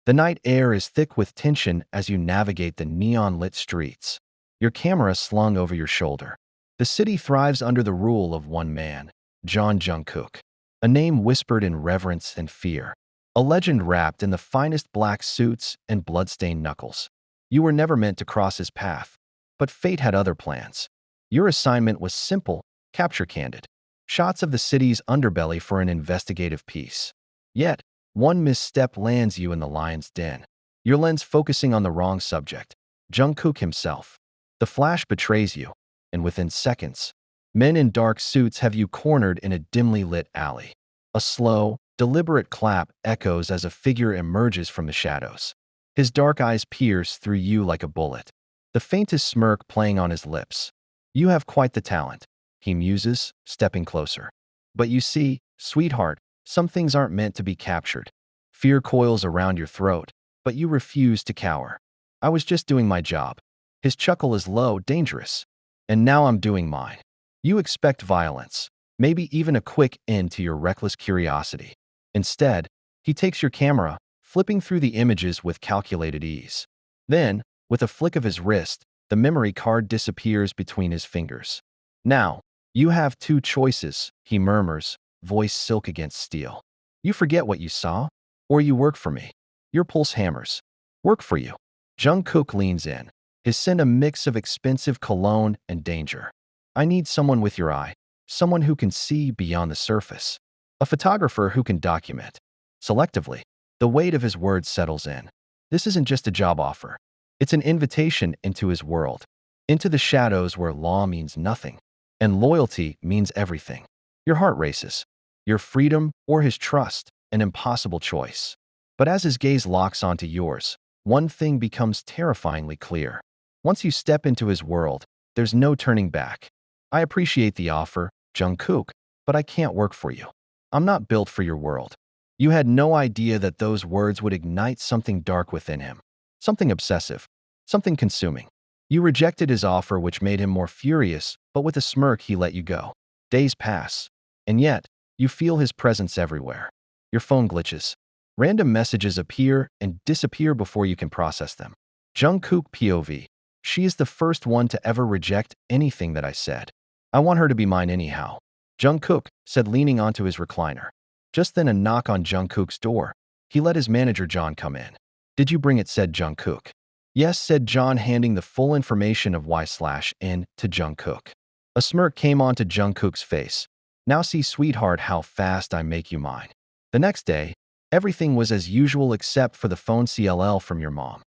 The night air is thick with tension as you navigate the neon-lit streets, your camera slung over your shoulder. The city thrives under the rule of one man, Jungkook, a name whispered in reverence and fear, a legend wrapped in the finest black suits and bloodstained knuckles. You were never meant to cross his path, but fate had other plans. Your assignment was simple: capture candid shots of the city's underbelly for an investigative piece. Yet, one misstep lands you in the lion's den, your lens focusing on the wrong subject, Jungkook himself. The flash betrays you, and within seconds, men in dark suits have you cornered in a dimly lit alley. A slow, deliberate clap echoes as a figure emerges from the shadows. His dark eyes pierce through you like a bullet, the faintest smirk playing on his lips. "You have quite the talent," he muses, stepping closer. "But you see, sweetheart, some things aren't meant to be captured." Fear coils around your throat, but you refuse to cower. "I was just doing my job." His chuckle is low, dangerous. "And now I'm doing mine." You expect violence, maybe even a quick end to your reckless curiosity. Instead, he takes your camera, flipping through the images with calculated ease. Then, with a flick of his wrist, the memory card disappears between his fingers. "Now, you have two choices," he murmurs, voice silk against steel. "You forget what you saw, or you work for me." Your pulse hammers. "Work for you." Jungkook leans in, his scent a mix of expensive cologne and danger. "I need someone with your eye, someone who can see beyond the surface. A photographer who can document." Selectively, the weight of his words settles in. This isn't just a job offer. It's an invitation into his world, into the shadows where law means nothing, and loyalty means everything. Your heart races. Your freedom or his trust, an impossible choice. But as his gaze locks onto yours, one thing becomes terrifyingly clear. Once you step into his world, there's no turning back. "I appreciate the offer, Jungkook, but I can't work for you. I'm not built for your world." You had no idea that those words would ignite something dark within him. Something obsessive, something consuming. You rejected his offer, which made him more furious, but with a smirk he let you go. Days pass, and yet, you feel his presence everywhere. Your phone glitches. Random messages appear and disappear before you can process them. Jungkook POV. "She is the first one to ever reject anything that I said. I want her to be mine anyhow." Jungkook said, leaning onto his recliner. Just then a knock on Jungkook's door. He let his manager John come in. "Did you bring it?" said Jungkook. "Yes," said John, handing the full information of Y/N to Jungkook. A smirk came onto Jungkook's face. "Now see, sweetheart, how fast I make you mine." The next day, everything was as usual except for the phone call from your mom.